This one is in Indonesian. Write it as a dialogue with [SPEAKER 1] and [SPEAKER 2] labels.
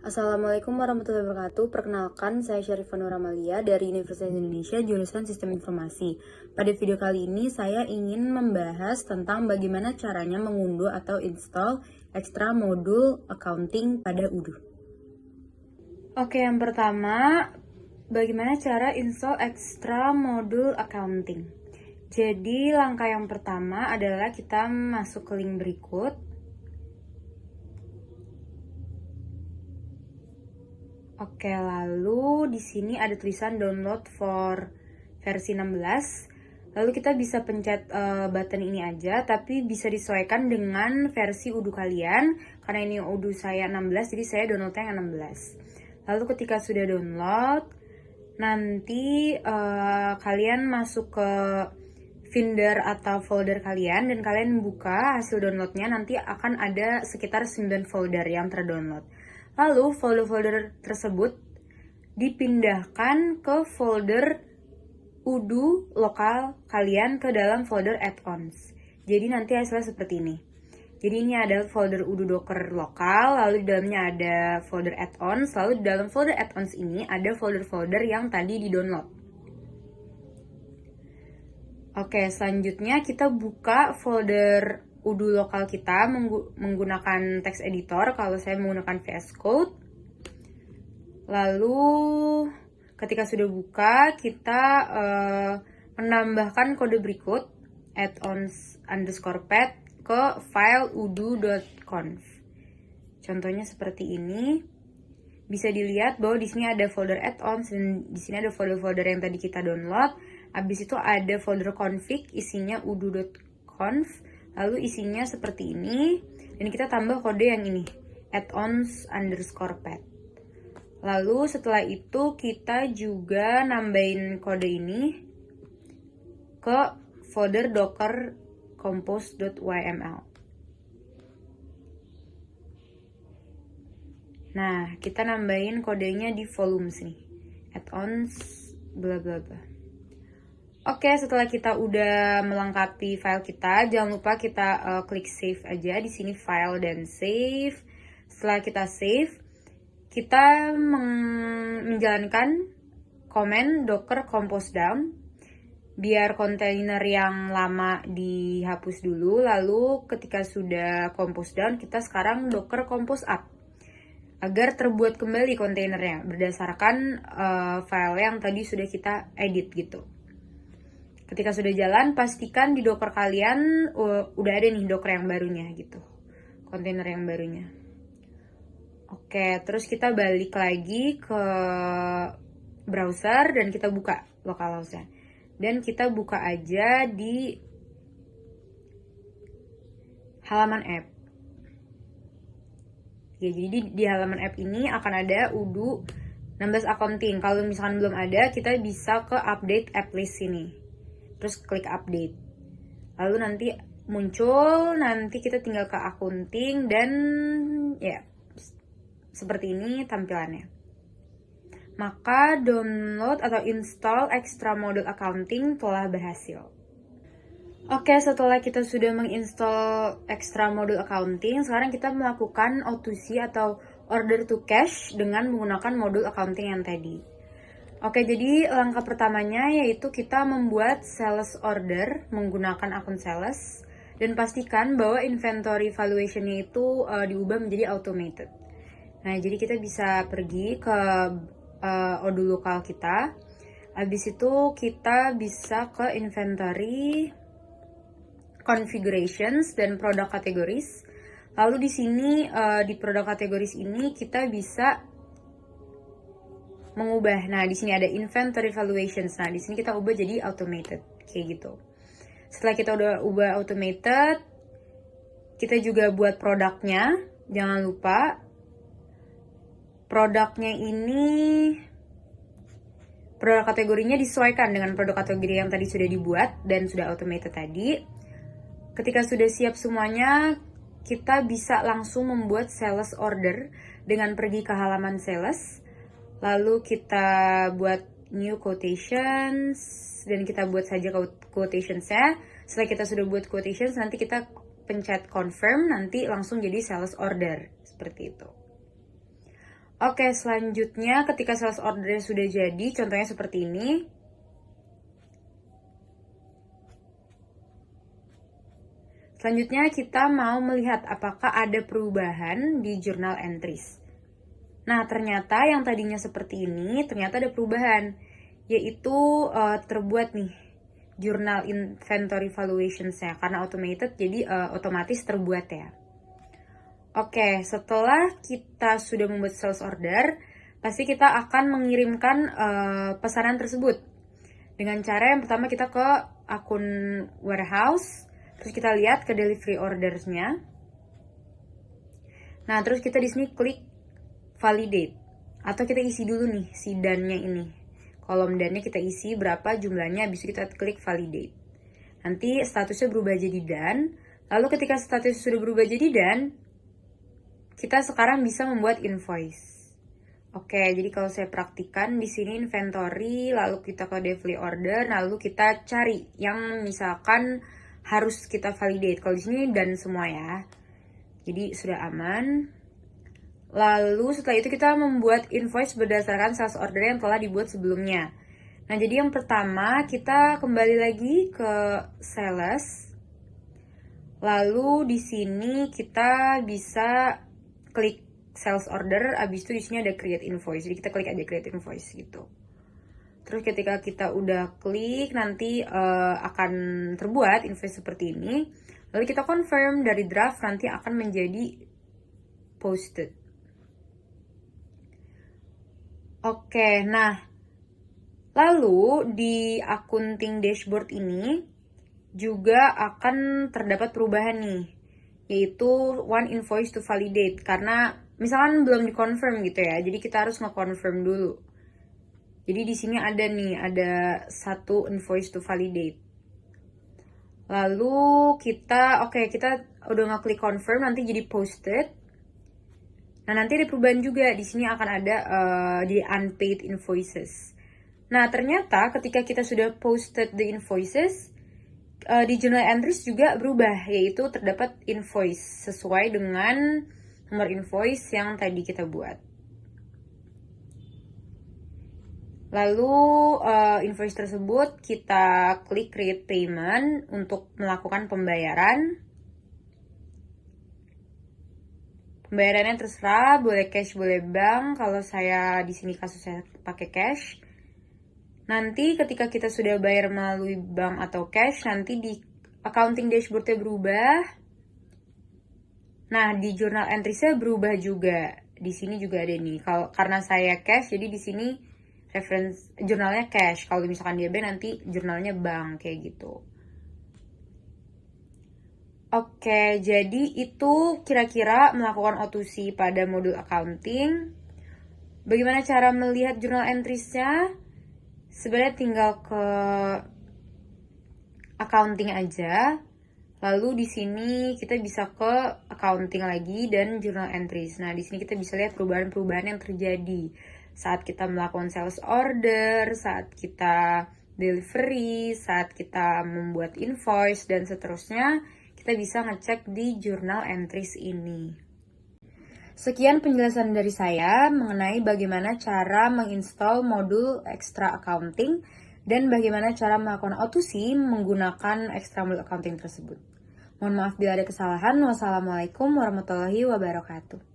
[SPEAKER 1] Assalamualaikum warahmatullahi wabarakatuh. Perkenalkan, saya Syarifah Nur Amalia dari Universitas Indonesia, jurusan Sistem Informasi. Pada video kali ini, saya ingin membahas tentang bagaimana caranya mengunduh atau install ekstra modul accounting pada Odoo. Oke, yang pertama, bagaimana cara install ekstra modul accounting? Jadi, langkah yang pertama adalah kita masuk ke link berikut. Oke, lalu di sini ada tulisan download for versi 16. Lalu kita bisa pencet button ini aja, tapi bisa disesuaikan dengan versi Odoo kalian. Karena ini Odoo saya 16, jadi saya downloadnya yang 16. Lalu ketika sudah download, nanti kalian masuk ke Finder atau folder kalian dan kalian buka hasil downloadnya, nanti akan ada sekitar 9 folder yang terdownload. Lalu folder-folder tersebut dipindahkan ke folder Odoo lokal kalian ke dalam folder add-ons. Jadi nanti hasilnya seperti ini. Jadi ini ada folder Odoo Docker lokal, lalu di dalamnya ada folder add-ons, lalu di dalam folder add-ons ini ada folder-folder yang tadi di-download. Oke, selanjutnya kita buka folder Odoo lokal kita menggunakan text editor. Kalau saya menggunakan VS Code. Lalu ketika sudah buka, kita menambahkan kode berikut add-ons_path ke file odoo.conf. Contohnya seperti ini. Bisa dilihat bahwa di sini ada folder add-ons dan di sini ada folder-folder yang tadi kita download. Habis itu ada folder config, isinya odoo.conf. Lalu isinya seperti ini, dan kita tambah kode yang ini, add-ons_path. Lalu setelah itu kita juga nambahin kode ini ke folder docker compose.yml. Nah, kita nambahin kodenya di volumes nih, add-ons bla bla bla. Oke, setelah kita udah melengkapi file kita, jangan lupa kita klik save aja di sini, file dan save. Setelah kita save, kita menjalankan command docker compose down biar kontainer yang lama dihapus dulu. Lalu ketika sudah compose down, kita sekarang docker compose up agar terbuat kembali kontainernya berdasarkan file yang tadi sudah kita edit gitu. Ketika sudah jalan, pastikan di Docker kalian udah ada nih Docker yang barunya gitu. Kontainer yang barunya. Oke, terus kita balik lagi ke browser dan kita buka localhost-nya. Dan kita buka aja di halaman app. Ya, jadi di halaman app ini akan ada Odoo 16 accounting. Kalau misalkan belum ada, kita bisa ke update app list ini. Terus klik update. Lalu nanti muncul, nanti kita tinggal ke accounting dan ya seperti ini tampilannya. Maka download atau install extra modul accounting telah berhasil. Oke, setelah kita sudah menginstall extra modul accounting, sekarang kita melakukan O2C atau order to cash dengan menggunakan modul accounting yang tadi. Oke, jadi langkah pertamanya yaitu kita membuat sales order menggunakan akun sales dan pastikan bahwa inventory valuation-nya itu diubah menjadi automated. Nah, jadi kita bisa pergi ke Odoo lokal kita. Habis itu kita bisa ke inventory configurations dan product categories. Lalu di sini di product categories ini kita bisa mengubah. Nah, di sini ada inventory valuations. Nah, di sini kita ubah jadi automated kayak gitu. Setelah kita udah ubah automated, kita juga buat produknya. Jangan lupa produknya ini produk kategorinya disesuaikan dengan produk kategori yang tadi sudah dibuat dan sudah automated tadi. Ketika sudah siap semuanya, kita bisa langsung membuat sales order dengan pergi ke halaman sales. Lalu kita buat new quotations dan kita buat saja quotationsnya. Setelah kita sudah buat quotations, nanti kita pencet confirm, nanti langsung jadi sales order seperti itu. Oke, selanjutnya ketika sales ordernya sudah jadi, contohnya seperti ini. Selanjutnya kita mau melihat apakah ada perubahan di journal entries. Nah, ternyata yang tadinya seperti ini, ternyata ada perubahan. Yaitu terbuat nih journal inventory valuations-nya. Karena automated, jadi otomatis terbuat ya. Oke, setelah kita sudah membuat sales order, pasti kita akan mengirimkan pesanan tersebut. Dengan cara yang pertama kita ke akun warehouse, terus kita lihat ke delivery orders-nya. Nah, terus kita di sini klik validate. Atau kita isi dulu nih si dan-nya ini. Kolom dan-nya kita isi berapa jumlahnya, habis itu kita klik validate. Nanti statusnya berubah jadi dan. Lalu ketika status sudah berubah jadi dan, kita sekarang bisa membuat invoice. Oke, jadi kalau saya praktikan di sini inventory, lalu kita ke delivery order, lalu kita cari yang misalkan harus kita validate. Kalau di sini dan semua ya. Jadi sudah aman. Lalu setelah itu kita membuat invoice berdasarkan sales order yang telah dibuat sebelumnya. Nah, jadi yang pertama kita kembali lagi ke sales. Lalu di sini kita bisa klik sales order, abis itu di sini ada create invoice. Jadi kita klik aja create invoice gitu. Terus ketika kita udah klik, nanti akan terbuat invoice seperti ini. Lalu kita confirm dari draft, nanti akan menjadi posted. Oke, nah lalu di accounting dashboard ini juga akan terdapat perubahan nih, yaitu one invoice to validate, karena misalkan belum dikonfirm gitu ya, jadi kita harus nge-confirm dulu. Jadi di sini ada nih, ada satu invoice to validate. Lalu kita udah ngeklik confirm, nanti jadi posted. Nah, nanti ada perubahan juga, di sini akan ada di unpaid invoices. Nah, ternyata ketika kita sudah posted the invoices, di journal entries juga berubah, yaitu terdapat invoice sesuai dengan nomor invoice yang tadi kita buat. Lalu invoice tersebut kita klik create payment untuk melakukan pembayaran. Pembayarannya terserah, boleh cash, boleh bank. Kalau saya di sini kasusnya pakai cash. Nanti ketika kita sudah bayar melalui bank atau cash, nanti di accounting dashboard-nya berubah. Nah, di journal entries-nya berubah juga. Di sini juga ada nih. Karena saya cash, jadi di sini reference jurnalnya cash. Kalau misalkan dia bank, nanti jurnalnya bank kayak gitu. Oke, jadi itu kira-kira melakukan O2C pada modul accounting. Bagaimana cara melihat journal entries-nya? Sebenarnya tinggal ke accounting aja. Lalu di sini kita bisa ke accounting lagi dan journal entries. Nah, di sini kita bisa lihat perubahan-perubahan yang terjadi saat kita melakukan sales order, saat kita delivery, saat kita membuat invoice dan seterusnya. Kita bisa ngecek di journal entries ini. Sekian penjelasan dari saya mengenai bagaimana cara menginstal modul Extra Accounting dan bagaimana cara melakukan O2C menggunakan Extra Modul Accounting tersebut. Mohon maaf bila ada kesalahan. Wassalamualaikum warahmatullahi wabarakatuh.